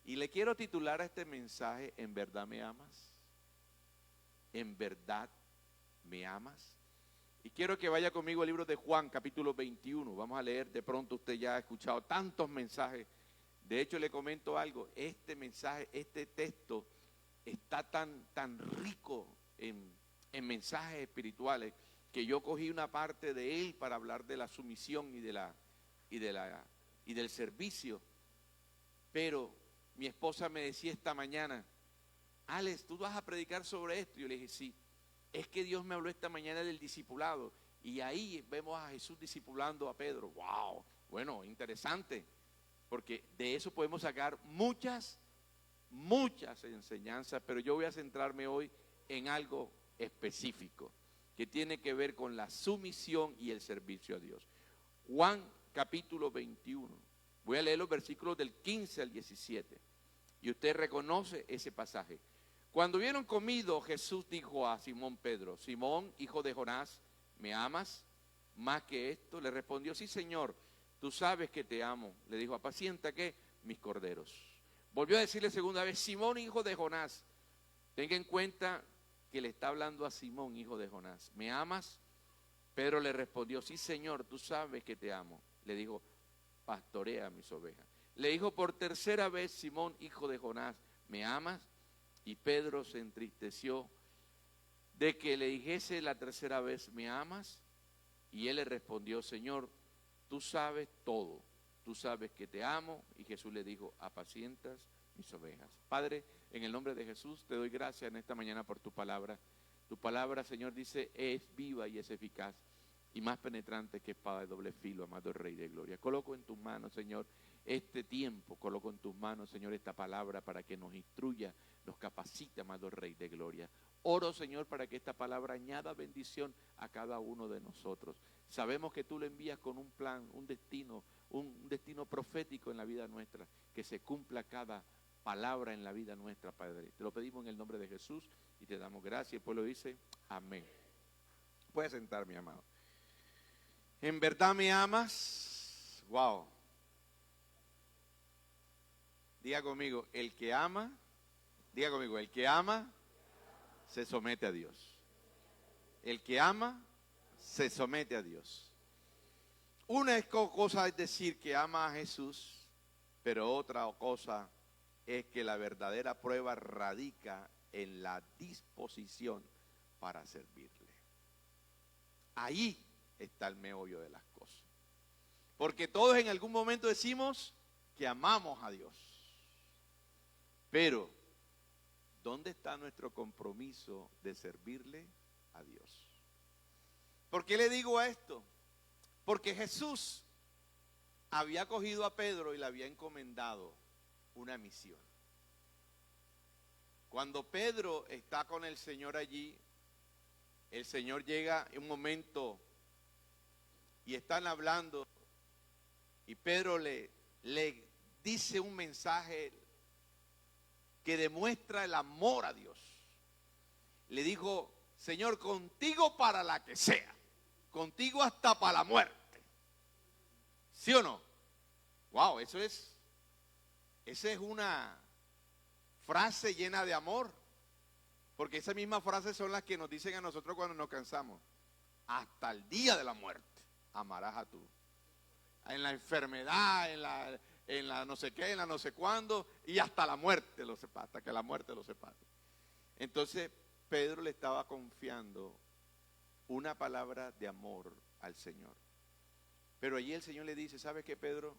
Y le quiero titular a este mensaje, ¿en verdad me amas? ¿En verdad me amas? Y quiero que vaya conmigo al libro de Juan, capítulo 21. Vamos a leer, de pronto usted ya ha escuchado tantos mensajes. De hecho, le comento algo, este mensaje, este texto está tan rico en mensajes espirituales que yo cogí una parte de él para hablar de la sumisión y del servicio. Pero mi esposa me decía esta mañana, Alex, ¿tú vas a predicar sobre esto? Yo le dije, sí, es que Dios me habló esta mañana del discipulado y ahí vemos a Jesús discipulando a Pedro. ¡Wow! Bueno, interesante, porque de eso podemos sacar muchas enseñanzas, pero yo voy a centrarme hoy en algo específico que tiene que ver con la sumisión y el servicio a Dios. Juan capítulo 21, voy a leer los versículos del 15 al 17 y usted reconoce ese pasaje. Cuando hubieron comido, Jesús dijo a Simón Pedro, Simón, hijo de Jonás, ¿me amas más que esto? Le respondió, sí, Señor, tú sabes que te amo. Le dijo, apacienta, ¿qué? Mis corderos. Volvió a decirle segunda vez, Simón, hijo de Jonás, tenga en cuenta que le está hablando a Simón, hijo de Jonás, ¿me amas? Pedro le respondió, sí, Señor, tú sabes que te amo. Le dijo, pastorea mis ovejas. Le dijo por tercera vez, Simón, hijo de Jonás, ¿me amas? Y Pedro se entristeció de que le dijese la tercera vez, ¿me amas? Y él le respondió, Señor, tú sabes todo, tú sabes que te amo. Y Jesús le dijo, apacientas mis ovejas. Padre, en el nombre de Jesús te doy gracias en esta mañana por tu palabra. Tu palabra, Señor, dice, es viva y es eficaz y más penetrante que espada de doble filo, amado Rey de Gloria. Coloco en tus manos, Señor, este tiempo, coloco en tus manos, Señor, esta palabra para que nos instruya, nos capacite, amado Rey de Gloria. Oro, Señor, para que esta palabra añada bendición a cada uno de nosotros. Sabemos que tú lo envías con un plan, un destino profético en la vida nuestra, que se cumpla cada palabra en la vida nuestra, Padre. Te lo pedimos en el nombre de Jesús y te damos gracias. El pueblo dice, amén. Puedes sentar, mi amado. ¿En verdad me amas? Wow. Diga conmigo, el que ama, diga conmigo, el que ama se somete a Dios. El que ama se somete a Dios. Una cosa es decir que ama a Jesús, pero otra cosa es que la verdadera prueba radica en la disposición para servirle. Ahí está el meollo de las cosas. Porque todos en algún momento decimos que amamos a Dios. Pero, ¿dónde está nuestro compromiso de servirle a Dios? ¿Por qué le digo esto? Porque Jesús había cogido a Pedro y le había encomendado una misión. Cuando Pedro está con el Señor allí, el Señor llega en un momento y están hablando y Pedro le dice un mensaje que demuestra el amor a Dios. Le dijo, Señor, contigo para la que sea, contigo hasta para la muerte. ¿Sí o no? Wow, esa es una frase llena de amor, porque esas mismas frases son las que nos dicen a nosotros cuando nos cansamos. Hasta el día de la muerte amarás a tú. En la enfermedad, en la no sé qué, en la no sé cuándo, y hasta la muerte lo separa, hasta que la muerte lo separe. Entonces Pedro le estaba confiando una palabra de amor al Señor. Pero allí el Señor le dice, ¿sabes qué, Pedro?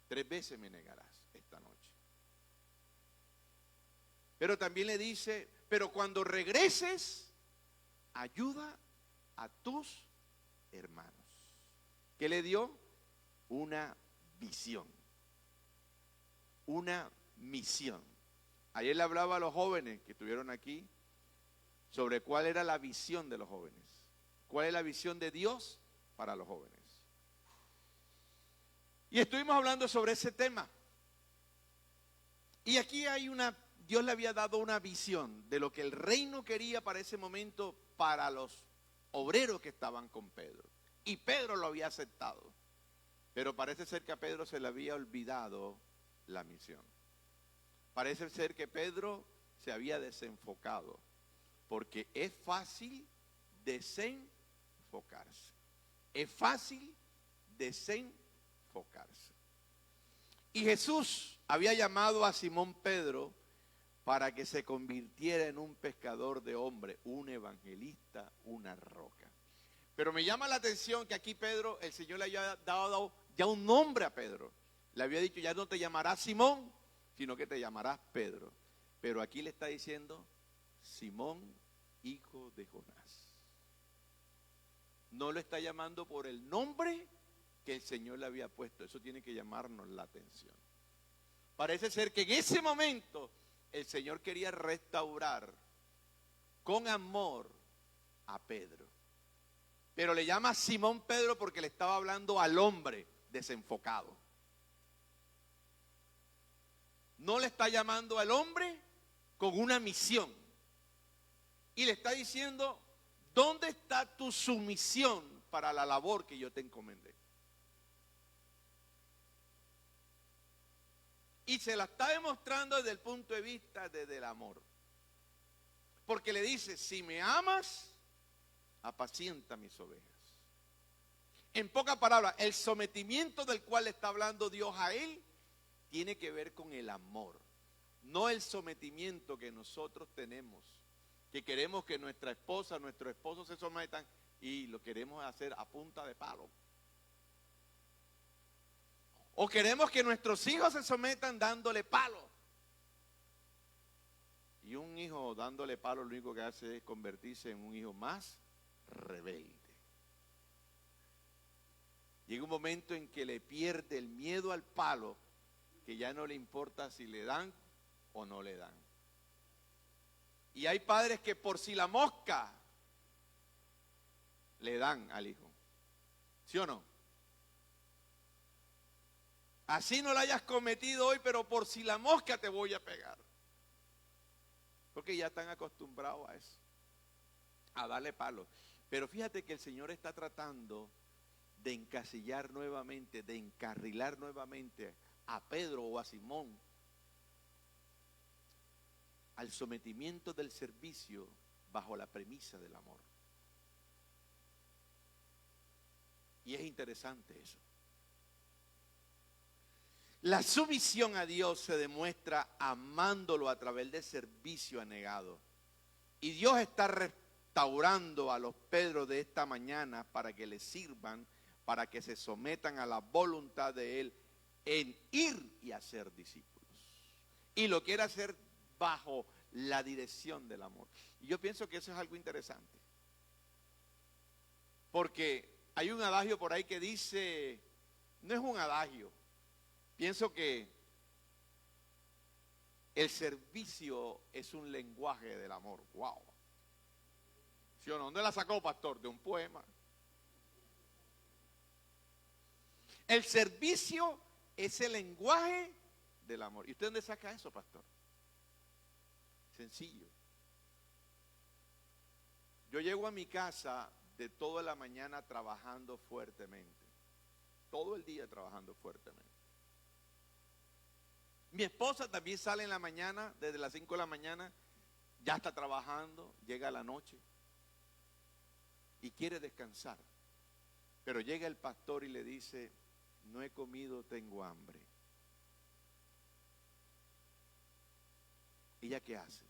3 veces me negarás esta noche. Pero también le dice, pero cuando regreses, ayuda a tus hermanos. ¿Qué le dio? Una visión, una misión. Ayer le hablaba a los jóvenes que estuvieron aquí sobre cuál era la visión de los jóvenes. ¿Cuál es la visión de Dios para los jóvenes? Y estuvimos hablando sobre ese tema. Y aquí Dios le había dado una visión de lo que el reino quería para ese momento para los obreros que estaban con Pedro. Y Pedro lo había aceptado. Pero parece ser que a Pedro se le había olvidado la misión. Parece ser que Pedro se había desenfocado, porque es fácil desenfocarse. Es fácil desenfocarse. Y Jesús había llamado a Simón Pedro para que se convirtiera en un pescador de hombres, un evangelista, una roca. Pero me llama la atención que aquí Pedro, el Señor le había dado ya un nombre a Pedro. Le había dicho, ya no te llamarás Simón, sino que te llamarás Pedro. Pero aquí le está diciendo, Simón, hijo de Jonás. No lo está llamando por el nombre que el Señor le había puesto. Eso tiene que llamarnos la atención. Parece ser que en ese momento el Señor quería restaurar con amor a Pedro. Pero le llama Simón Pedro porque le estaba hablando al hombre desenfocado. No le está llamando al hombre con una misión. Y le está diciendo, ¿dónde está tu sumisión para la labor que yo te encomendé? Y se la está demostrando desde el punto de vista del amor. Porque le dice, si me amas, apacienta mis ovejas. En pocas palabras, el sometimiento del cual está hablando Dios a él tiene que ver con el amor, no el sometimiento que nosotros tenemos, que queremos que nuestra esposa, nuestro esposo se sometan y lo queremos hacer a punta de palo. O queremos que nuestros hijos se sometan dándole palo. Y un hijo dándole palo lo único que hace es convertirse en un hijo más rebelde. Llega un momento en que le pierde el miedo al palo, que ya no le importa si le dan o no le dan. Y hay padres que por si la mosca le dan al hijo. ¿Sí o no? Así no la hayas cometido hoy, pero por si la mosca te voy a pegar. Porque ya están acostumbrados a eso, a darle palo. Pero fíjate que el Señor está tratando de encasillar nuevamente, de encarrilar nuevamente a Pedro o a Simón al sometimiento del servicio bajo la premisa del amor. Y es interesante eso. La sumisión a Dios se demuestra amándolo a través del servicio anegado. Y Dios está restaurando a los Pedros de esta mañana para que le sirvan, para que se sometan a la voluntad de Él en ir y hacer discípulos. Y lo quiere hacer bajo la dirección del amor. Y yo pienso que eso es algo interesante. Porque hay un adagio por ahí que dice, no es un adagio, pienso que el servicio es un lenguaje del amor. ¡Wow! ¿Sí o no? ¿Dónde la sacó, pastor? De un poema. El servicio es el lenguaje del amor. ¿Y usted dónde saca eso, pastor? Sencillo. Yo llego a mi casa de toda la mañana trabajando fuertemente. Todo el día trabajando fuertemente. Mi esposa también sale en la mañana, desde las 5 de la mañana, ya está trabajando, llega a la noche y quiere descansar. Pero llega el pastor y le dice, no he comido, tengo hambre. ¿Ella qué hace?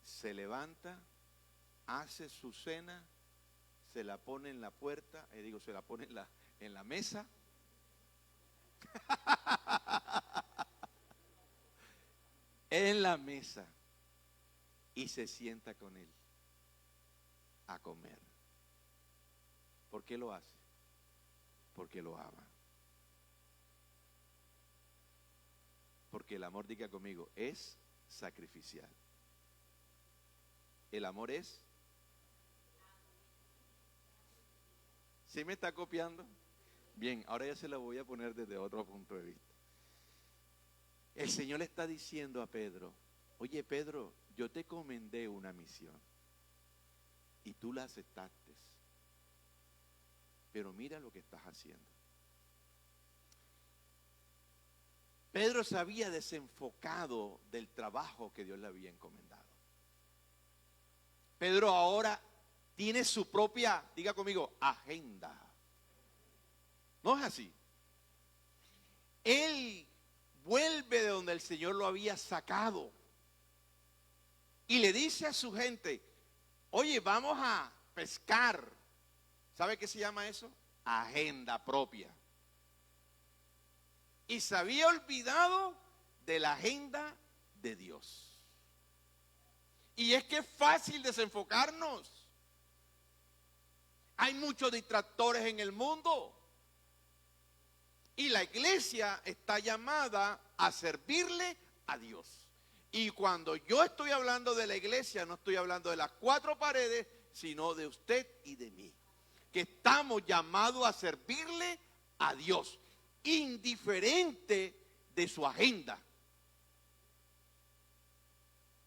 Se levanta, hace su cena, se la pone en la puerta, se la pone en la mesa. En la mesa y se sienta con él a comer. ¿Por qué lo hace? Porque lo ama. Porque el amor, diga conmigo, es sacrificial. El amor es. ¿Sí me está copiando? Bien, ahora ya se la voy a poner desde otro punto de vista. El Señor le está diciendo a Pedro, oye Pedro, yo te encomendé una misión y tú la aceptaste, pero mira lo que estás haciendo. Pedro se había desenfocado del trabajo que Dios le había encomendado. Pedro ahora tiene su propia, diga conmigo, agenda. No es así. Él vuelve de donde el Señor lo había sacado y le dice a su gente, oye, vamos a pescar. ¿Sabe qué se llama eso? Agenda propia. Y se había olvidado de la agenda de Dios. Y es que es fácil desenfocarnos. Hay muchos distractores en el mundo. Y la iglesia está llamada a servirle a Dios. Y cuando yo estoy hablando de la iglesia, no estoy hablando de las cuatro paredes, sino de usted y de mí. Que estamos llamados a servirle a Dios, indiferente de su agenda.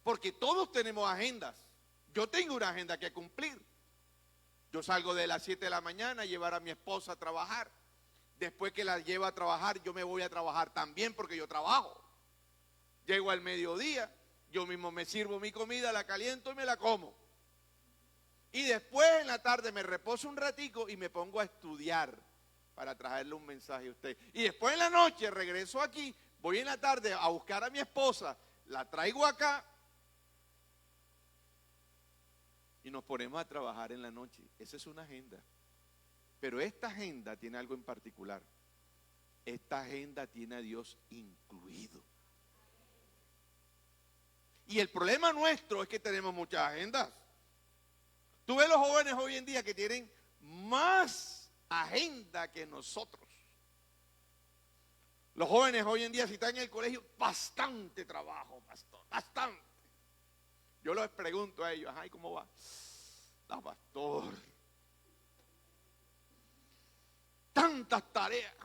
Porque todos tenemos agendas. Yo tengo una agenda que cumplir. Yo salgo de las 7 de la mañana a llevar a mi esposa a trabajar. Después que la llevo a trabajar, yo me voy a trabajar también porque yo trabajo. Llego al mediodía, yo mismo me sirvo mi comida, la caliento y me la como. Y después en la tarde me reposo un ratico y me pongo a estudiar para traerle un mensaje a usted. Y después en la noche regreso aquí, voy en la tarde a buscar a mi esposa, la traigo acá y nos ponemos a trabajar en la noche. Esa es una agenda. Pero esta agenda tiene algo en particular. Esta agenda tiene a Dios incluido. Y el problema nuestro es que tenemos muchas agendas. Tú ves los jóvenes hoy en día que tienen más agenda que nosotros. Los jóvenes hoy en día, si están en el colegio, bastante trabajo, pastor, bastante. Yo les pregunto a ellos, ay, ¿cómo va? Ah, pastor, tantas tareas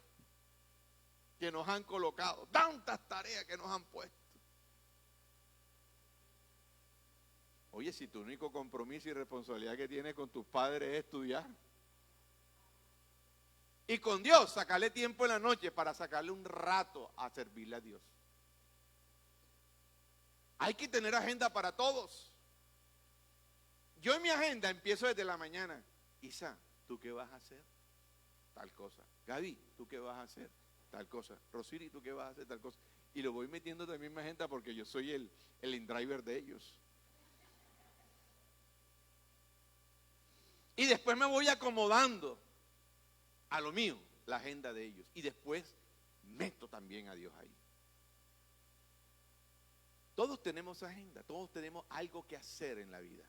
que nos han colocado, tantas tareas que nos han puesto. Oye, si tu único compromiso y responsabilidad que tienes con tus padres es estudiar. Y con Dios, sacarle tiempo en la noche para sacarle un rato a servirle a Dios. Hay que tener agenda para todos. Yo en mi agenda empiezo desde la mañana. Isa, ¿tú qué vas a hacer? Tal cosa. Gaby, ¿tú qué vas a hacer? Tal cosa. Rosiri, ¿tú qué vas a hacer? Tal cosa. Y lo voy metiendo también en mi agenda porque yo soy el in-driver de ellos. Y después me voy acomodando a lo mío, la agenda de ellos. Y después meto también a Dios ahí. Todos tenemos agenda, todos tenemos algo que hacer en la vida.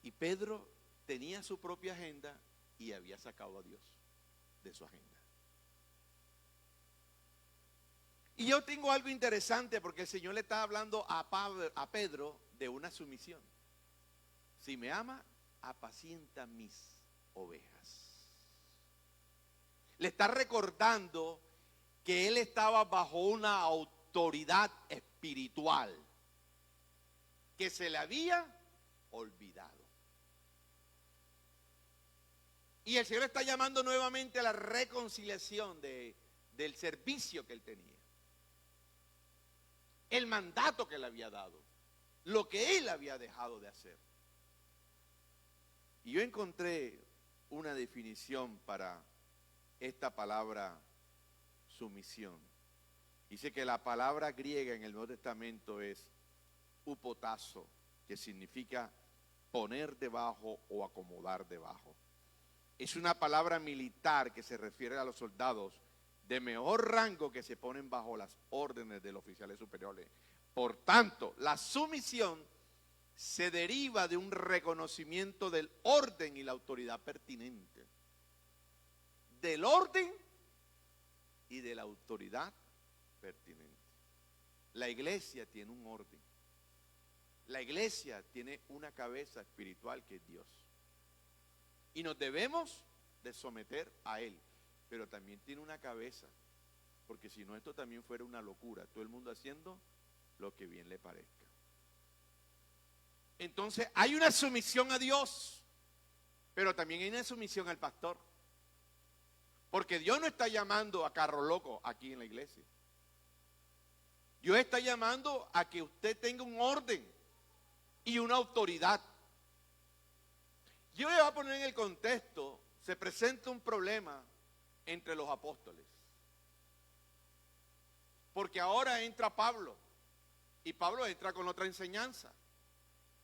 Y Pedro tenía su propia agenda y había sacado a Dios de su agenda. Y yo tengo algo interesante porque el Señor le está hablando a Pedro de una sumisión. Si me ama, apacienta mis ovejas. Le está recordando que él estaba bajo una autoridad espiritual que se le había olvidado. Y el Señor está llamando nuevamente a la reconciliación del servicio que él tenía. El mandato que le había dado. Lo que él había dejado de hacer. Y yo encontré una definición para esta palabra sumisión. Dice que la palabra griega en el Nuevo Testamento es upotazo, que significa poner debajo o acomodar debajo. Es una palabra militar que se refiere a los soldados de mejor rango que se ponen bajo las órdenes de los oficiales superiores. Por tanto, la sumisión se deriva de un reconocimiento del orden y la autoridad pertinente. Del orden y de la autoridad pertinente. La iglesia tiene un orden. La iglesia tiene una cabeza espiritual que es Dios. Y nos debemos de someter a Él. Pero también tiene una cabeza. Porque si no, esto también fuera una locura. Todo el mundo haciendo lo que bien le parezca. Entonces hay una sumisión a Dios, pero también hay una sumisión al pastor. Porque Dios no está llamando a carro loco aquí en la iglesia. Dios está llamando a que usted tenga un orden y una autoridad. Yo le voy a poner en el contexto, se presenta un problema entre los apóstoles. Porque ahora entra Pablo, y Pablo entra con otra enseñanza,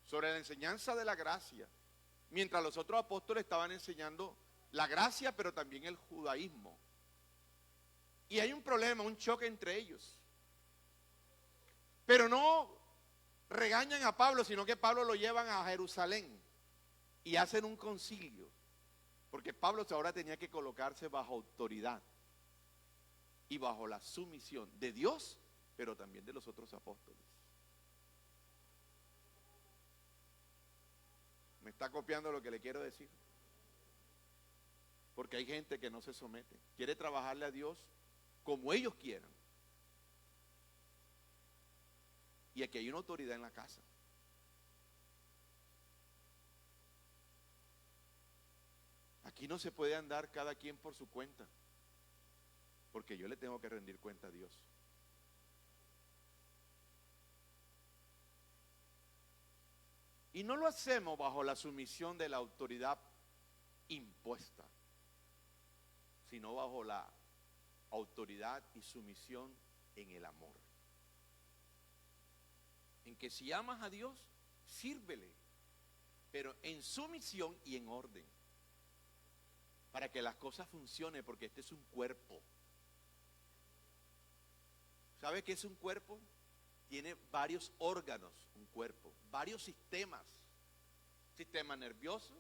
sobre la enseñanza de la gracia, mientras los otros apóstoles estaban enseñando la gracia, pero también el judaísmo. Y hay un problema, un choque entre ellos. Pero no regañan a Pablo, sino que Pablo lo llevan a Jerusalén y hacen un concilio, porque Pablo ahora tenía que colocarse bajo autoridad y bajo la sumisión de Dios, pero también de los otros apóstoles. ¿Me está copiando lo que le quiero decir? Porque hay gente que no se somete, quiere trabajarle a Dios como ellos quieran. Y aquí hay una autoridad en la casa. Aquí no se puede andar cada quien por su cuenta, porque yo le tengo que rendir cuenta a Dios. Y no lo hacemos bajo la sumisión de la autoridad impuesta, sino bajo la autoridad y sumisión en el amor. En que si amas a Dios, sírvele, pero en sumisión y en orden, para que las cosas funcionen, porque este es un cuerpo. ¿Sabe qué es un cuerpo? Tiene varios órganos, un cuerpo, varios sistemas. Sistema nervioso,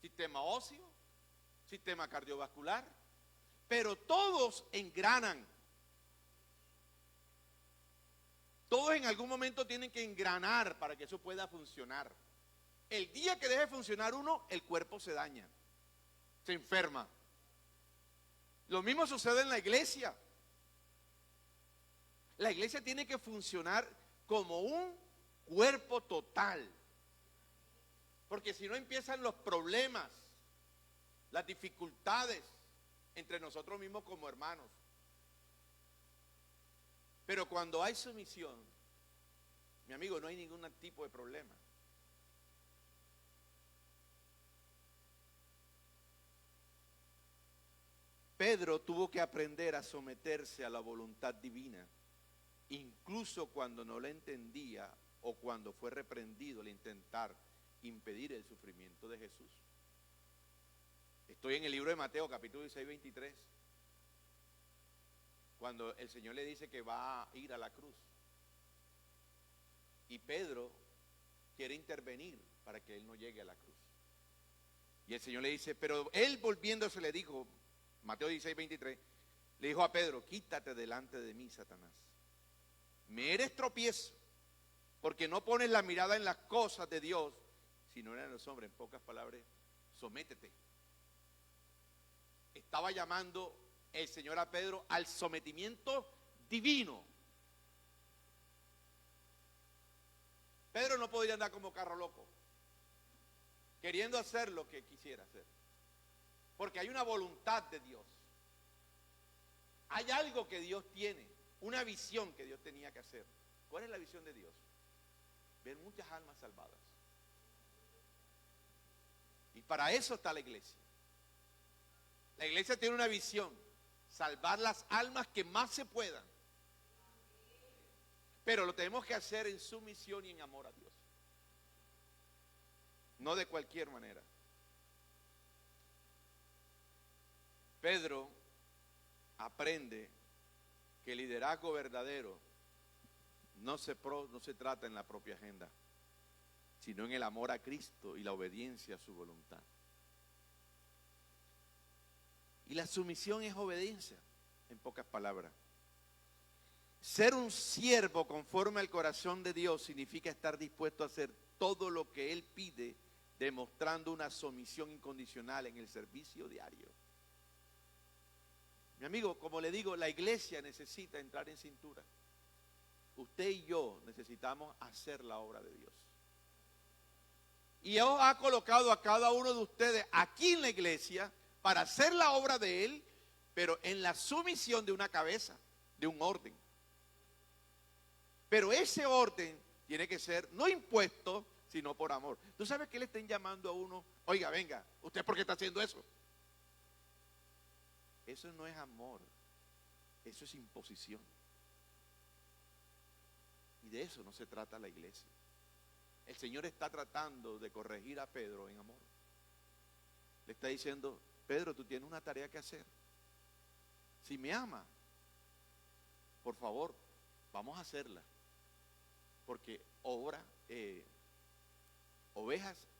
sistema óseo, sistema cardiovascular, pero todos engranan. Todos en algún momento tienen que engranar para que eso pueda funcionar. El día que deje de funcionar uno, el cuerpo se daña, se enferma. Lo mismo sucede en la iglesia. La iglesia tiene que funcionar como un cuerpo total. Porque si no empiezan los problemas, las dificultades entre nosotros mismos como hermanos. Pero cuando hay sumisión, mi amigo, no hay ningún tipo de problema. Pedro tuvo que aprender a someterse a la voluntad divina, incluso cuando no la entendía o cuando fue reprendido al intentar impedir el sufrimiento de Jesús. Estoy en el libro de Mateo, capítulo 16, 23, cuando el Señor le dice que va a ir a la cruz. Y Pedro quiere intervenir para que él no llegue a la cruz. Y el Señor le dice, pero él volviéndose le dijo, Mateo 16, 23, le dijo a Pedro, quítate delante de mí, Satanás. Me eres tropiezo, porque no pones la mirada en las cosas de Dios, sino en los hombres. En pocas palabras, sométete. Estaba llamando el Señor a Pedro al sometimiento divino. Pedro no podía andar como carro loco, queriendo hacer lo que quisiera hacer, porque hay una voluntad de Dios. Hay algo que Dios tiene, una visión que Dios tenía que hacer. ¿Cuál es la visión de Dios? Ver muchas almas salvadas. Y para eso está la iglesia. La iglesia tiene una visión, salvar las almas que más se puedan. Pero lo tenemos que hacer en sumisión y en amor a Dios. No de cualquier manera. Pedro aprende que el liderazgo verdadero no se trata en la propia agenda, sino en el amor a Cristo y la obediencia a su voluntad. Y la sumisión es obediencia, en pocas palabras. Ser un siervo conforme al corazón de Dios significa estar dispuesto a hacer todo lo que Él pide, demostrando una sumisión incondicional en el servicio diario. Mi amigo, como le digo, la iglesia necesita entrar en cintura. Usted y yo necesitamos hacer la obra de Dios. Y Dios ha colocado a cada uno de ustedes aquí en la iglesia para hacer la obra de Él, pero en la sumisión de una cabeza, de un orden. Pero ese orden tiene que ser no impuesto, sino por amor. ¿Tú sabes que le estén llamando a uno? Oiga, venga, ¿usted por qué está haciendo eso? Eso no es amor, eso es imposición. Y de eso no se trata la iglesia. El Señor está tratando de corregir a Pedro en amor. Le está diciendo, Pedro, tú tienes una tarea que hacer. Si me ama, por favor, vamos a hacerla. Porque ovejas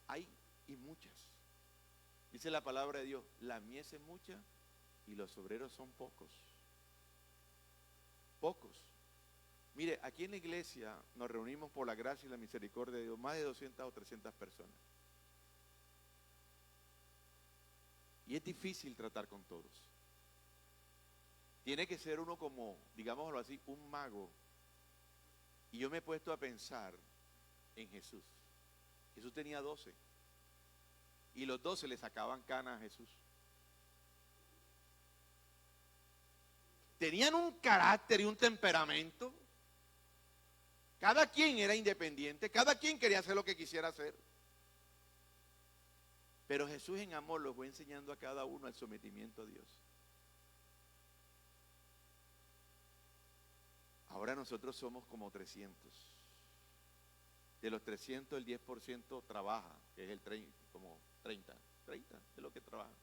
hay y muchas. Dice la palabra de Dios, la mies es mucha y los obreros son pocos. Pocos. Mire, aquí en la iglesia nos reunimos por la gracia y la misericordia de Dios, más de 200 o 300 personas. Y es difícil tratar con todos. Tiene que ser uno como, digámoslo así, un mago. Y yo me he puesto a pensar en Jesús. Jesús tenía 12. Y los 12 le sacaban canas a Jesús. Tenían un carácter y un temperamento. Cada quien era independiente, cada quien quería hacer lo que quisiera hacer. Pero Jesús en amor los fue enseñando a cada uno al sometimiento a Dios. Ahora nosotros somos como 300. De los 300 el 10% trabaja, que es el 30, como 30 de lo que trabaja.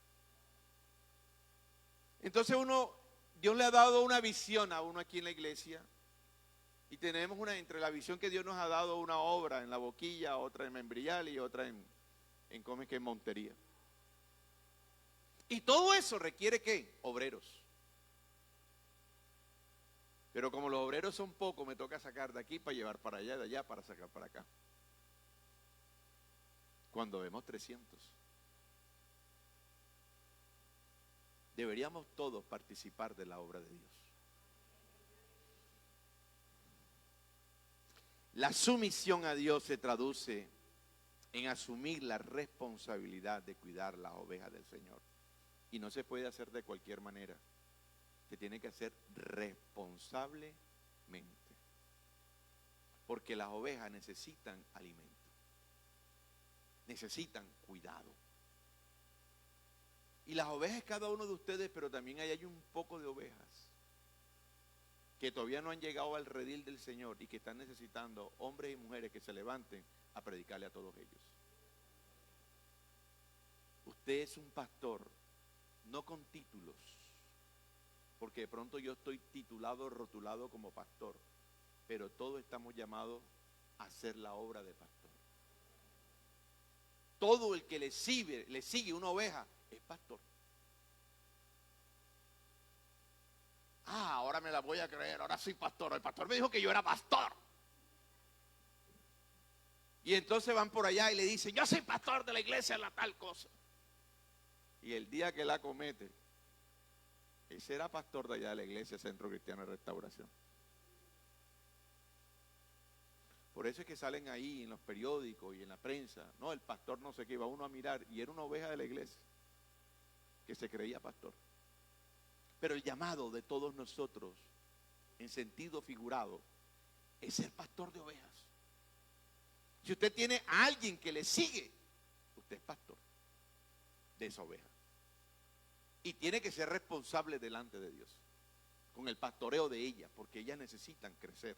Entonces Dios le ha dado una visión a uno aquí en la iglesia. Y tenemos entre la visión que Dios nos ha dado, una obra en La Boquilla, otra en Membrial y otra en Montería. Y todo eso requiere ¿qué? Obreros. Pero como los obreros son pocos, me toca sacar de aquí para llevar para allá, de allá para sacar para acá. Cuando vemos 300. Deberíamos todos participar de la obra de Dios. La sumisión a Dios se traduce en asumir la responsabilidad de cuidar las ovejas del Señor. Y no se puede hacer de cualquier manera. Se tiene que hacer responsablemente. Porque las ovejas necesitan alimento. Necesitan cuidado. Y las ovejas es cada uno de ustedes, pero también hay un poco de ovejas que todavía no han llegado al redil del Señor y que están necesitando hombres y mujeres que se levanten a predicarle a todos ellos. Usted es un pastor, no con títulos, porque de pronto yo estoy titulado, rotulado como pastor, pero todos estamos llamados a hacer la obra de pastor. Todo el que le sigue una oveja es pastor. Ahora me la voy a creer, ahora soy pastor. El pastor me dijo que yo era pastor. Y entonces van por allá y le dicen, yo soy pastor de la iglesia, la tal cosa. Y el día que la comete, ese era pastor de allá de la iglesia Centro Cristiano de Restauración. Por eso es que salen ahí en los periódicos y en la prensa. No, el pastor no sé qué, iba uno a mirar y era una oveja de la iglesia que se creía pastor. Pero el llamado de todos nosotros, en sentido figurado, es ser pastor de ovejas. Si usted tiene a alguien que le sigue, usted es pastor de esa oveja. Y tiene que ser responsable delante de Dios, con el pastoreo de ellas, porque ellas necesitan crecer.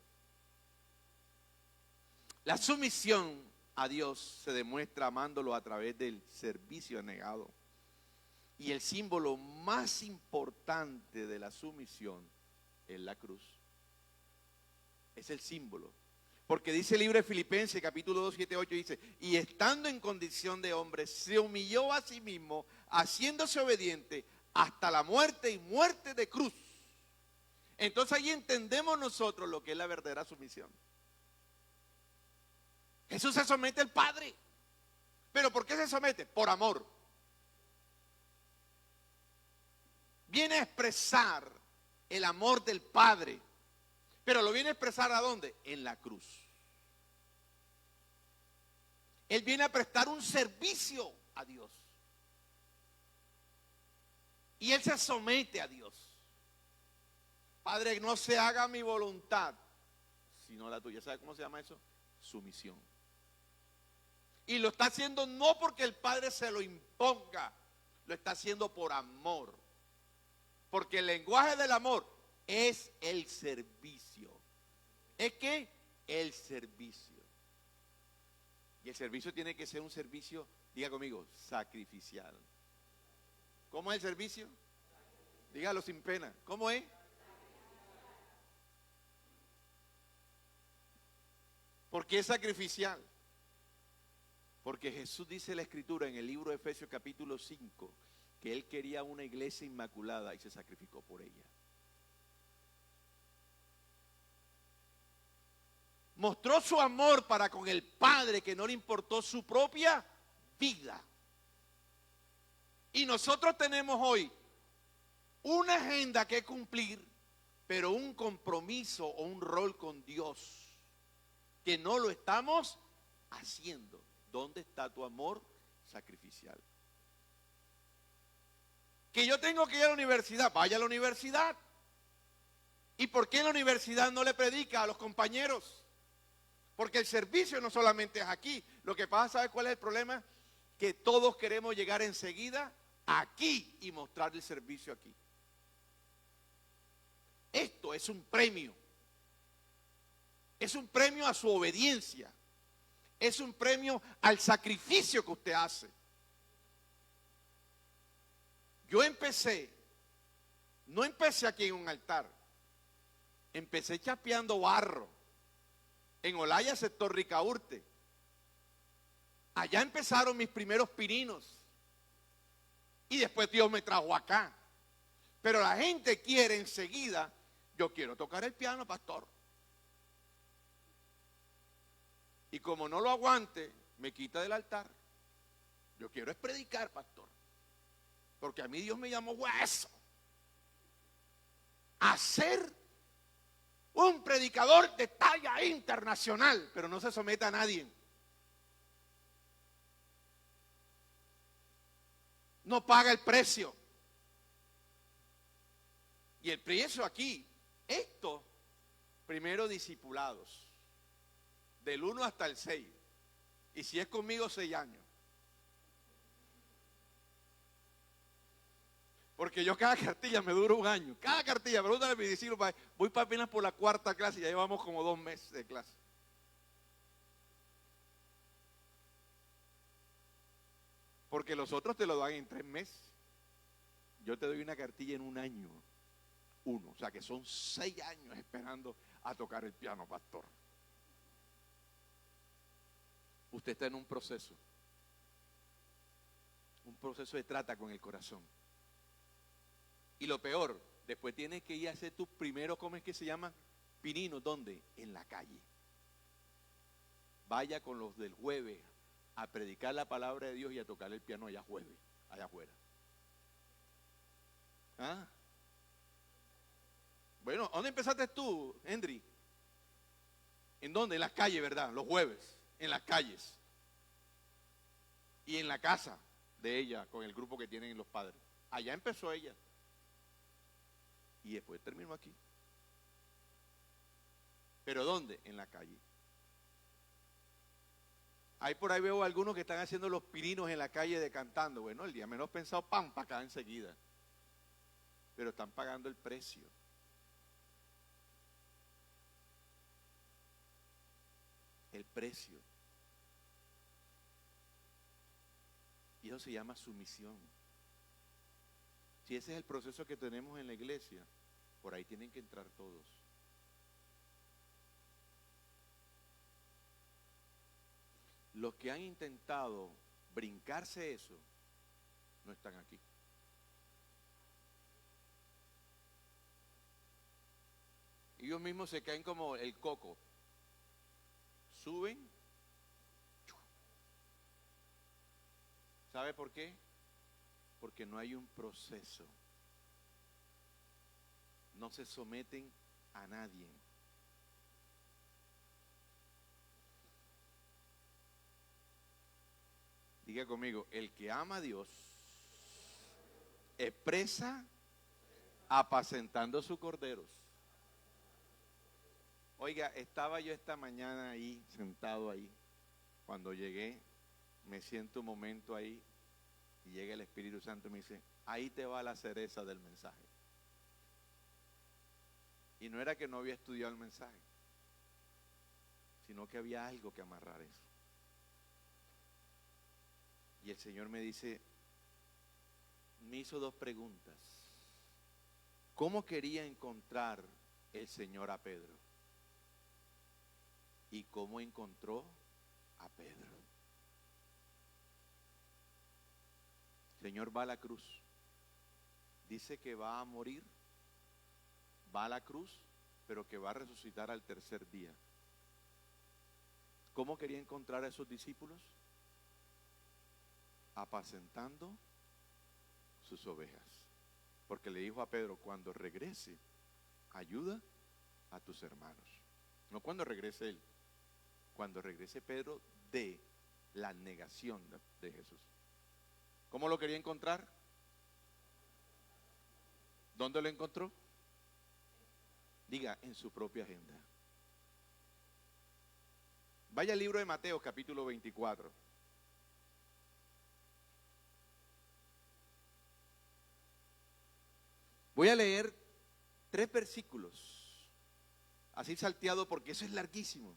La sumisión a Dios se demuestra amándolo a través del servicio negado. Y el símbolo más importante de la sumisión es la cruz. Es el símbolo. Porque dice el libro de Filipenses, capítulo 2, 7, 8, dice, y estando en condición de hombre, se humilló a sí mismo, haciéndose obediente hasta la muerte y muerte de cruz. Entonces ahí entendemos nosotros lo que es la verdadera sumisión. Jesús se somete al Padre. ¿Pero por qué se somete? Por amor. Viene a expresar el amor del Padre. Pero lo viene a expresar ¿a dónde? En la cruz. Él viene a prestar un servicio a Dios. Y él se somete a Dios. Padre, no se haga mi voluntad, sino la tuya. ¿Sabe cómo se llama eso? Sumisión. Y lo está haciendo no porque el Padre se lo imponga, lo está haciendo por amor. Porque el lenguaje del amor es el servicio. ¿Es qué? El servicio. Y el servicio tiene que ser un servicio, diga conmigo, sacrificial. ¿Cómo es el servicio? Dígalo sin pena. ¿Cómo es? ¿Por qué es sacrificial? Porque Jesús dice en la Escritura en el libro de Efesios capítulo 5 que Él quería una iglesia inmaculada y se sacrificó por ella. Mostró su amor para con el Padre, que no le importó su propia vida. Y nosotros tenemos hoy una agenda que cumplir, pero un compromiso o un rol con Dios que no lo estamos haciendo. ¿Dónde está tu amor sacrificial? Que yo tengo que ir a la universidad, vaya a la universidad. ¿Y por qué en la universidad no le predica a los compañeros? Porque el servicio no solamente es aquí. Lo que pasa, ¿sabe cuál es el problema? Que todos queremos llegar enseguida aquí y mostrar el servicio aquí. Esto es un premio. Es un premio a su obediencia. Es un premio al sacrificio que usted hace. Yo no empecé aquí en un altar. Empecé chapeando barro en Olaya, sector Ricaurte. Allá empezaron mis primeros pininos. Y después Dios me trajo acá. Pero la gente quiere enseguida, yo quiero tocar el piano, pastor. Y como no lo aguante, me quita del altar. Yo quiero es predicar, pastor. Porque a mí Dios me llamó hueso a ser un predicador de talla internacional, pero no se somete a nadie. No paga el precio. Y el precio aquí, esto, primero discipulados. Del 1 hasta el 6. Y si es conmigo, 6 años. Porque yo cada cartilla me dura un año. Cada cartilla, pregúntale a mi discípulo, voy para apenas por la 4ª clase y ya llevamos como 2 meses de clase. Porque los otros te lo dan en 3 meses. Yo te doy una cartilla en un año. 1. O sea que son 6 años esperando a tocar el piano, pastor. Usted está en un proceso de trata con el corazón. Y lo peor, después tienes que ir a hacer tus primeros, ¿cómo es que se llama? Pininos, ¿dónde? En la calle. Vaya con los del jueves a predicar la palabra de Dios y a tocar el piano allá afuera. ¿Ah? Bueno, ¿dónde empezaste tú, Henry? ¿En dónde? En las calles, ¿verdad? Los jueves. En las calles y en la casa de ella con el grupo que tienen los padres. Allá empezó ella y después terminó aquí. ¿Pero dónde? En la calle. Ahí por ahí veo algunos que están haciendo los pininos en la calle de cantando. Bueno, el día menos pensado, ¡pam!, para acá enseguida. Pero están pagando el precio. El precio. Y eso se llama sumisión. Si ese es el proceso que tenemos en la iglesia, por ahí tienen que entrar todos. Los que han intentado brincarse eso, no están aquí. Ellos mismos se caen como el coco. Suben. ¿Sabe por qué? Porque no hay un proceso. No se someten a nadie. Diga conmigo, el que ama a Dios expresa apacentando sus corderos. Oiga, estaba yo esta mañana ahí, sentado ahí. Cuando llegué, me siento un momento ahí y llega el Espíritu Santo y me dice, ahí te va la cereza del mensaje. Y no era que no había estudiado el mensaje, sino que había algo que amarrar eso. Y el Señor me dice, me hizo dos preguntas. ¿Cómo quería encontrar el Señor a Pedro? ¿Y cómo encontró a Pedro? El Señor va a la cruz. Dice que va a morir. Va a la cruz, pero que va a resucitar al tercer día. ¿Cómo quería encontrar a esos discípulos? Apacentando sus ovejas. Porque le dijo a Pedro, cuando regrese, ayuda a tus hermanos. No cuando regrese él, cuando regrese Pedro de la negación de Jesús. ¿Cómo lo quería encontrar? ¿Dónde lo encontró? Diga, en su propia agenda. Vaya al libro de Mateo, capítulo 24. Voy a leer 3 versículos, así salteado porque eso es larguísimo.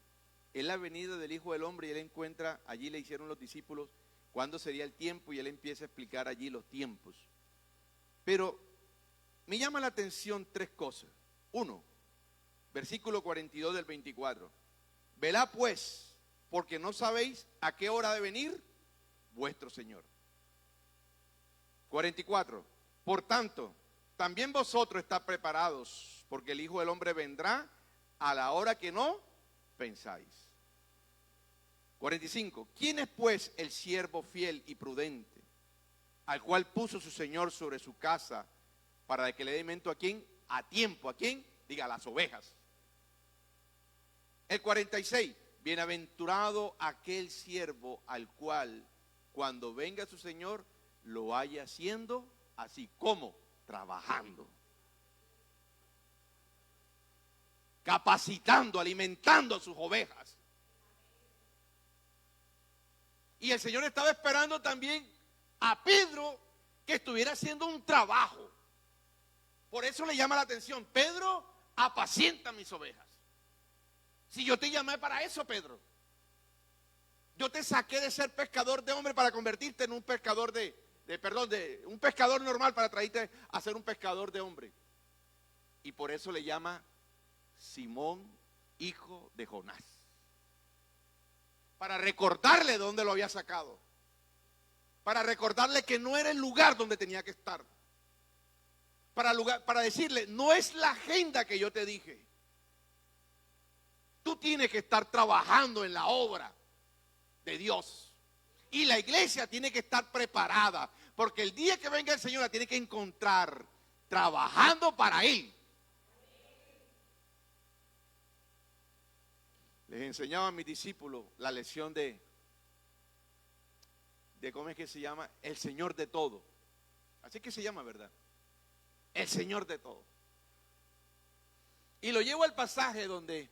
Es la venida del Hijo del Hombre y él encuentra, allí le hicieron los discípulos, cuándo sería el tiempo y él empieza a explicar allí los tiempos. Pero me llama la atención 3 cosas. 1, versículo 42 del 24. Velad pues, porque no sabéis a qué hora de venir vuestro Señor. 44. Por tanto, también vosotros estáis preparados, porque el Hijo del Hombre vendrá a la hora que no pensáis. 45. ¿Quién es pues el siervo fiel y prudente, al cual puso su Señor sobre su casa, para que le dé alimento a quién? A tiempo. ¿A quién? Diga, a las ovejas. El 46. Bienaventurado aquel siervo al cual, cuando venga su Señor, lo haya haciendo así como trabajando, capacitando, alimentando a sus ovejas. Y el Señor estaba esperando también a Pedro que estuviera haciendo un trabajo. Por eso le llama la atención, Pedro, apacienta mis ovejas. Si yo te llamé para eso, Pedro. Yo te saqué de ser pescador de hombre para convertirte en un pescador de un pescador normal para traerte a ser un pescador de hombre. Y por eso le llama Simón, hijo de Jonás. Para recordarle dónde lo había sacado. Para recordarle que no era el lugar donde tenía que estar. Para decirle, no es la agenda que yo te dije. Tú tienes que estar trabajando en la obra de Dios. Y la iglesia tiene que estar preparada. Porque el día que venga el Señor la tiene que encontrar trabajando para Él. Les enseñaba a mis discípulos la lección de ¿cómo es que se llama? El Señor de todo. Así que se llama, ¿verdad? El Señor de todo. Y lo llevo al pasaje donde,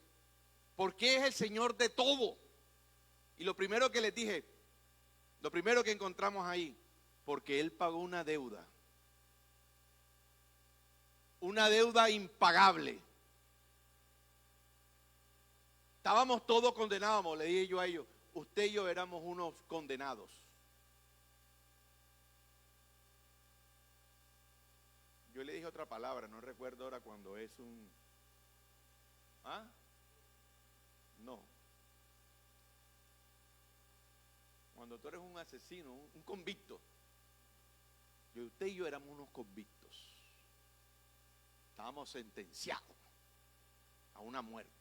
¿por qué es el Señor de todo? Y lo primero que les dije, lo primero que encontramos ahí, porque Él pagó una deuda impagable. Estábamos todos condenados, le dije yo a ellos, usted y yo éramos unos condenados. Yo le dije otra palabra, no recuerdo ahora cuando es un... ¿Ah? No. Cuando tú eres un asesino, un convicto. Usted y yo éramos unos convictos. Estábamos sentenciados a una muerte.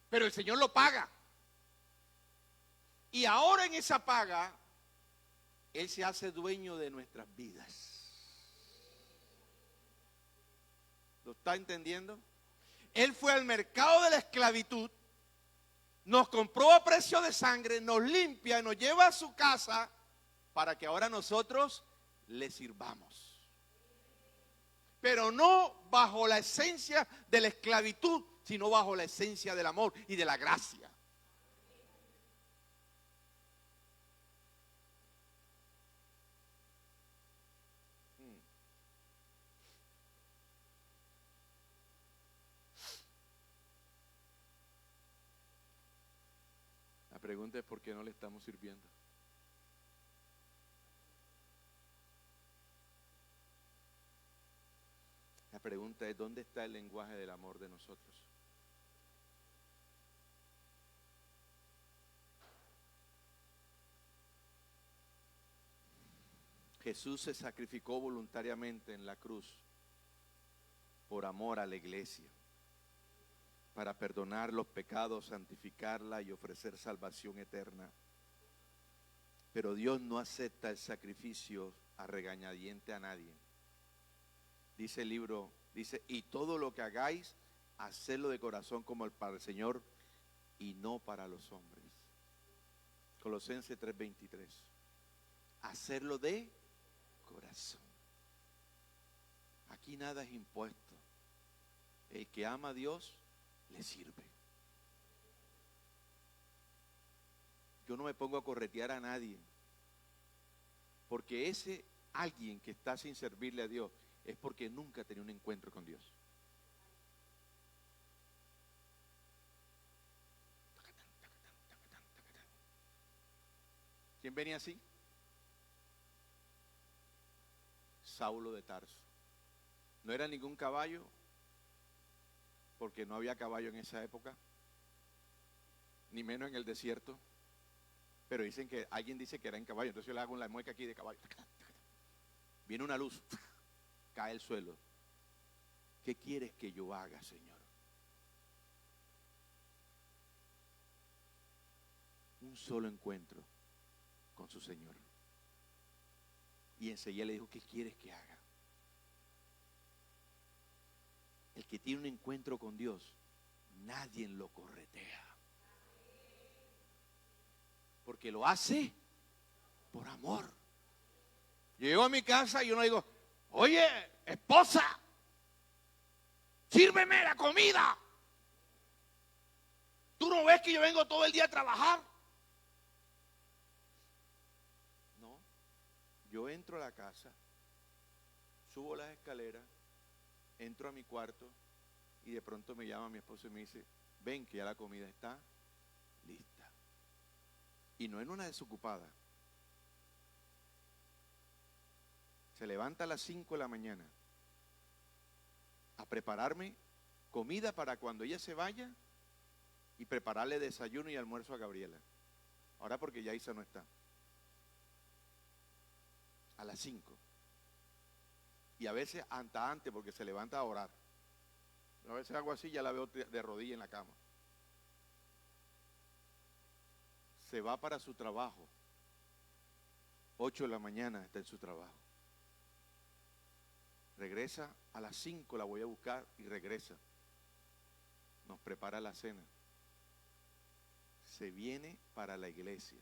Pero el Señor lo paga. Y ahora en esa paga, Él se hace dueño de nuestras vidas. ¿Lo está entendiendo? Él fue al mercado de la esclavitud, nos compró a precio de sangre, nos limpia, nos lleva a su casa para que ahora nosotros le sirvamos. Pero no bajo la esencia de la esclavitud, sino bajo la esencia del amor y de la gracia. La pregunta es ¿por qué no le estamos sirviendo? La pregunta es ¿dónde está el lenguaje del amor de nosotros? Jesús se sacrificó voluntariamente en la cruz por amor a la iglesia, para perdonar los pecados, santificarla y ofrecer salvación eterna. Pero Dios no acepta el sacrificio a regañadiente a nadie. Dice el libro, dice, y todo lo que hagáis, hacedlo de corazón como para el Señor y no para los hombres. Colosenses 3:23. Hacerlo de corazón. Aquí nada es impuesto. El que ama a Dios le sirve. Yo no me pongo a corretear a nadie, porque ese alguien que está sin servirle a Dios es porque nunca tenía un encuentro con Dios. ¿Quién venía así? Saulo de Tarso. No era ningún caballo, porque no había caballo en esa época, ni menos en el desierto. Pero dicen que alguien dice que era en caballo, entonces yo le hago la mueca aquí de caballo. Viene una luz, cae el suelo. ¿Qué quieres que yo haga, Señor? Un solo encuentro con su Señor. Y enseguida le dijo, ¿qué quieres que haga? El que tiene un encuentro con Dios, nadie lo corretea. Porque lo hace por amor. Yo llego a mi casa y yo no digo, oye, esposa, sírveme la comida. ¿Tú no ves que yo vengo todo el día a trabajar? No, yo entro a la casa, subo las escaleras, entro a mi cuarto y de pronto me llama mi esposo y me dice, ven que ya la comida está lista. Y no en una desocupada. Se levanta a las 5 de la mañana a prepararme comida para cuando ella se vaya y prepararle desayuno y almuerzo a Gabriela. Ahora porque ya Isa no está. A las 5. Y a veces hasta antes porque se levanta a orar. A veces hago así, ya la veo de rodilla en la cama. Se va para su trabajo. 8 de la mañana está en su trabajo. Regresa a las 5, la voy a buscar y regresa. Nos prepara la cena. Se viene para la iglesia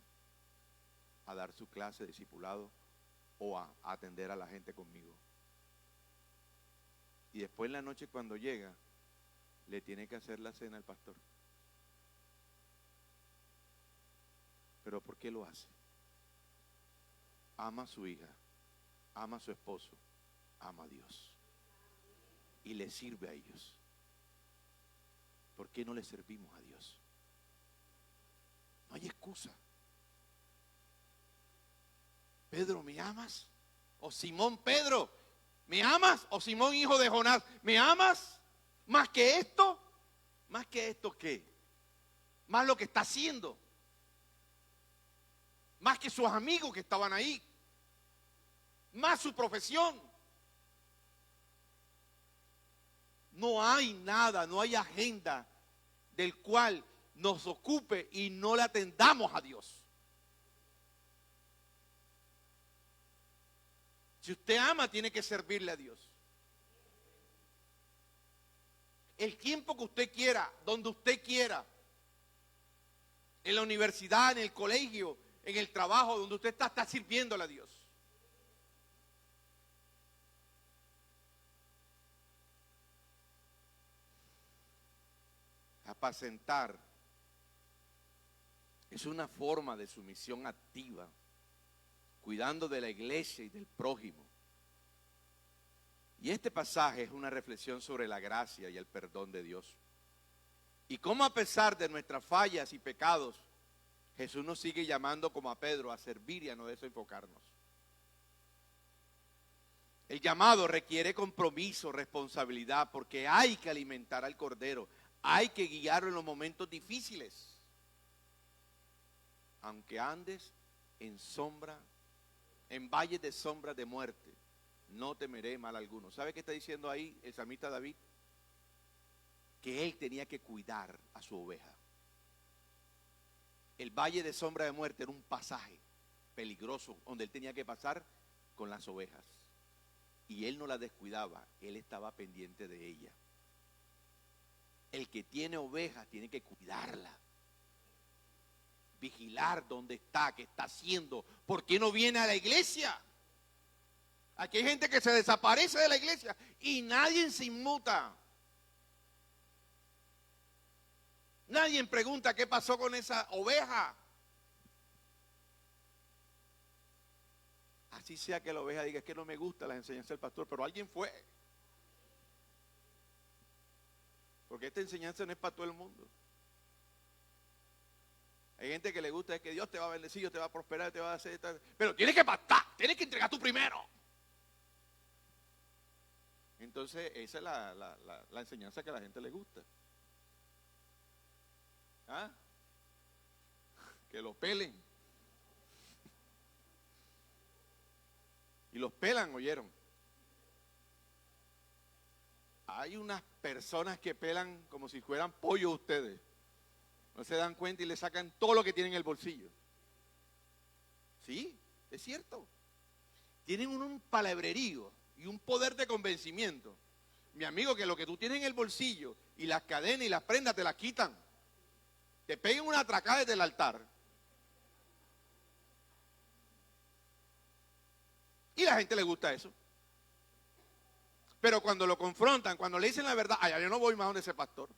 a dar su clase de discipulado o a atender a la gente conmigo. Y después en la noche cuando llega, le tiene que hacer la cena al pastor. ¿Pero por qué lo hace? Ama a su hija, ama a su esposo, ama a Dios. Y le sirve a ellos. ¿Por qué no le servimos a Dios? No hay excusa. Pedro, ¿me amas? O Simón Pedro, ¿me amas? O Simón, hijo de Jonás, ¿me amas? ¿Más que esto? ¿Más que esto qué? Más lo que está haciendo. Más que sus amigos que estaban ahí. Más su profesión. No hay nada, no hay agenda del cual nos ocupe y no le atendamos a Dios. Si usted ama, tiene que servirle a Dios. El tiempo que usted quiera, donde usted quiera, en la universidad, en el colegio, en el trabajo, donde usted está sirviéndole a Dios. Apacentar es una forma de sumisión activa, cuidando de la iglesia y del prójimo. Y este pasaje es una reflexión sobre la gracia y el perdón de Dios. Y cómo a pesar de nuestras fallas y pecados, Jesús nos sigue llamando como a Pedro a servir y a no desenfocarnos. El llamado requiere compromiso, responsabilidad, porque hay que alimentar al Cordero, hay que guiarlo en los momentos difíciles. Aunque andes en sombra, en valles de sombra de muerte, no temeré mal alguno. ¿Sabe qué está diciendo ahí el salmista David? Que él tenía que cuidar a su oveja. El valle de sombra de muerte era un pasaje peligroso donde él tenía que pasar con las ovejas. Y él no la descuidaba, él estaba pendiente de ella. El que tiene ovejas tiene que cuidarla. Vigilar dónde está, qué está haciendo, por qué no viene a la iglesia. Aquí hay gente que se desaparece de la iglesia y nadie se inmuta. Nadie pregunta qué pasó con esa oveja. Así sea que la oveja diga, es que no me gusta las enseñanzas del pastor, pero alguien fue. Porque esta enseñanza no es para todo el mundo. Hay gente que le gusta es que Dios te va a bendecir, Dios te va a prosperar, te va a hacer, pero tienes que pactar, tienes que entregar tú primero. Entonces esa es la enseñanza que a la gente le gusta. ¿Ah? Que lo pelen. Y los pelan, ¿oyeron? Hay unas personas que pelan como si fueran pollo ustedes. No se dan cuenta y le sacan todo lo que tienen en el bolsillo. Sí, es cierto. Tienen un palabrerío y un poder de convencimiento. Mi amigo, que lo que tú tienes en el bolsillo y las cadenas y las prendas te las quitan. Te pegan una atracada desde el altar. Y a la gente le gusta eso. Pero cuando lo confrontan, cuando le dicen la verdad, ay, yo no voy más donde ese pastor.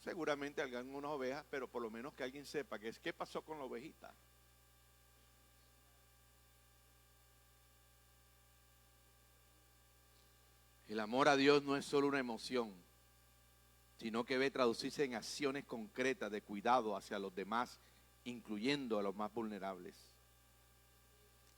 Seguramente hagan unas ovejas, pero por lo menos que alguien sepa que es qué pasó con la ovejita. El amor a Dios no es solo una emoción, sino que debe traducirse en acciones concretas de cuidado hacia los demás, incluyendo a los más vulnerables.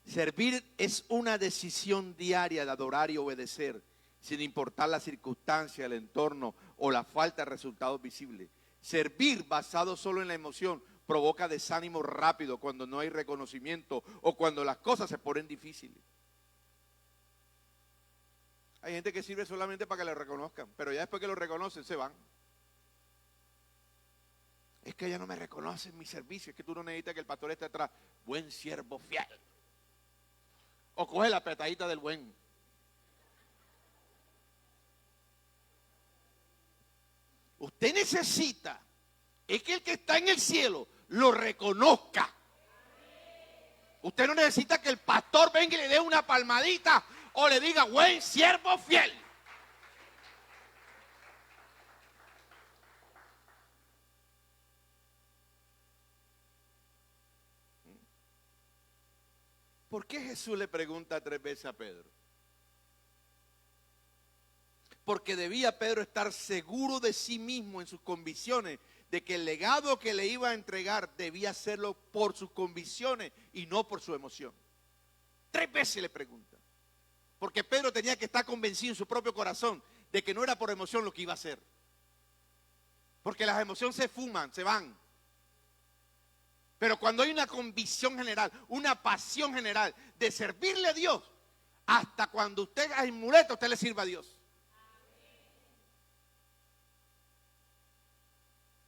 Servir es una decisión diaria de adorar y obedecer, sin importar la circunstancia, el entorno o la falta de resultados visibles. Servir basado solo en la emoción provoca desánimo rápido cuando no hay reconocimiento o cuando las cosas se ponen difíciles. Hay gente que sirve solamente para que le reconozcan, pero ya después que lo reconocen se van. Es que ella no me reconoce en mi servicio, es que tú no necesitas que el pastor esté atrás. Buen siervo fiel. O coge la petadita del buen. Usted necesita es que el que está en el cielo lo reconozca. Usted no necesita que el pastor venga y le dé una palmadita o le diga buen siervo fiel. ¿Por qué Jesús le pregunta 3 veces a Pedro? Porque debía Pedro estar seguro de sí mismo en sus convicciones, de que el legado que le iba a entregar debía hacerlo por sus convicciones y no por su emoción. 3 veces le pregunta. Porque Pedro tenía que estar convencido en su propio corazón de que no era por emoción lo que iba a hacer. Porque las emociones se fuman, se van. Pero cuando hay una convicción general, una pasión general de servirle a Dios, hasta cuando usted es muleta, usted le sirva a Dios.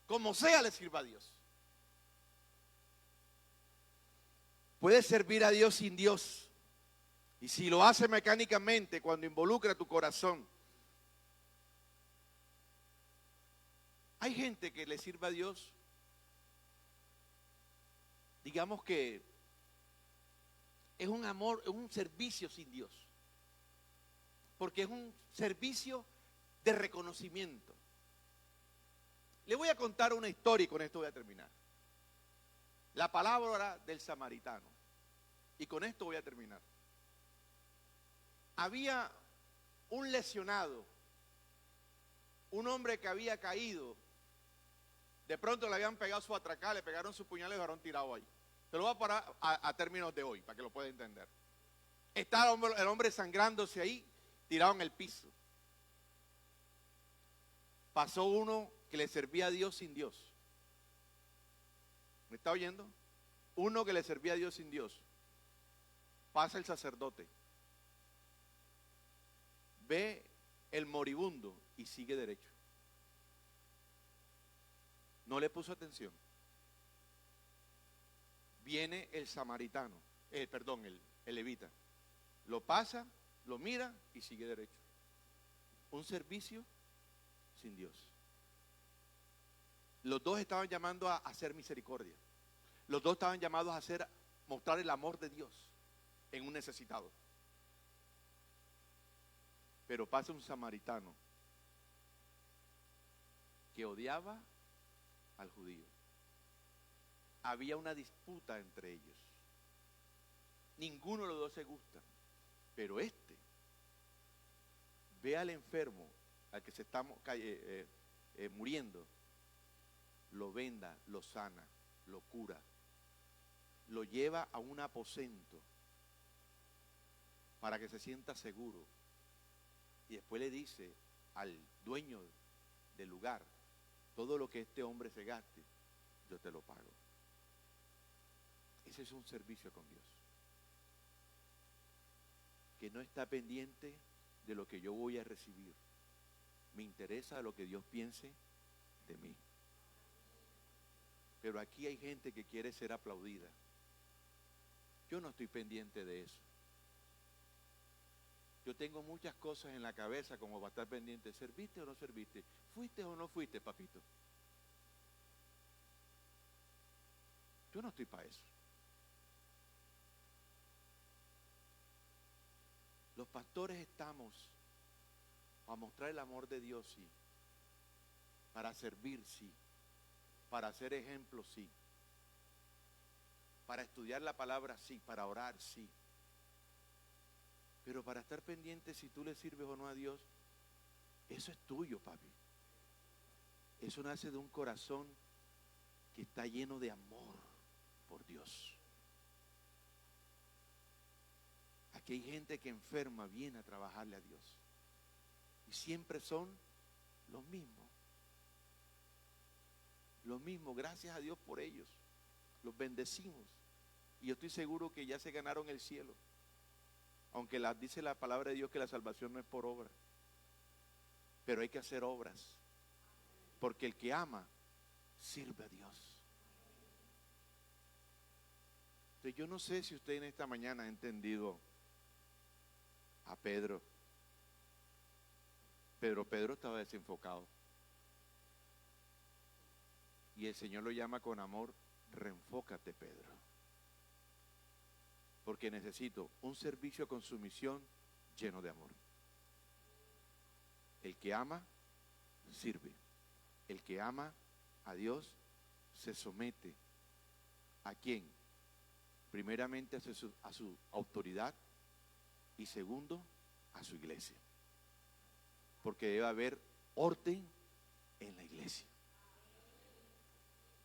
Como sea, le sirva a Dios. Puede servir a Dios sin Dios. Y si lo hace mecánicamente, cuando involucra tu corazón. Hay gente que le sirve a Dios, digamos que es un amor, es un servicio sin Dios. Porque es un servicio de reconocimiento. Le voy a contar una historia y con esto voy a terminar. La palabra del samaritano. Y con esto voy a terminar. Había un lesionado, un hombre que había caído. De pronto le habían pegado su atracal, le pegaron su puñal y lo dejaron tirado ahí. Te lo voy a parar a términos de hoy, para que lo pueda entender. Está el hombre sangrándose ahí, tirado en el piso. Pasó uno que le servía a Dios sin Dios. ¿Me está oyendo? Uno que le servía a Dios sin Dios. Pasa el sacerdote. Ve el moribundo y sigue derecho. No le puso atención. Viene el samaritano, el levita. Lo pasa, lo mira y sigue derecho. Un servicio sin Dios. Los dos estaban llamando a hacer misericordia. Los dos estaban llamados a mostrar el amor de Dios en un necesitado. Pero pasa un samaritano que odiaba al judío. Había una disputa entre ellos. Ninguno de los dos se gusta. Pero ve al enfermo, al que se está muriendo, lo venda, lo sana, lo cura, lo lleva a un aposento para que se sienta seguro. Y después le dice al dueño del lugar: todo lo que este hombre se gaste, yo te lo pago. Ese es un servicio con Dios, que no está pendiente de lo que yo voy a recibir. Me interesa lo que Dios piense de mí. Pero aquí hay gente que quiere ser aplaudida. Yo no estoy pendiente de eso. Yo tengo muchas cosas en la cabeza como para estar pendiente. ¿Serviste o no serviste? ¿Fuiste o no fuiste, papito? Yo no estoy para eso. Los pastores estamos a mostrar el amor de Dios, sí. Para servir, sí. Para hacer ejemplo, sí. Para estudiar la palabra, sí. Para orar, sí. Pero para estar pendiente si tú le sirves o no a Dios, eso es tuyo, papi. Eso nace de un corazón que está lleno de amor por Dios. Aquí hay gente que enferma, viene a trabajarle a Dios. Y siempre son los mismos. Los mismos, gracias a Dios por ellos. Los bendecimos. Y yo estoy seguro que ya se ganaron el cielo. Aunque dice la palabra de Dios que la salvación no es por obra. Pero hay que hacer obras. Porque el que ama, sirve a Dios. Entonces yo no sé si usted en esta mañana ha entendido a Pedro. Pedro estaba desenfocado. Y el Señor lo llama con amor: reenfócate, Pedro. Porque necesito un servicio con sumisión lleno de amor. El que ama, sirve. El que ama a Dios, se somete. ¿A quién? Primeramente a su autoridad y segundo, a su iglesia. Porque debe haber orden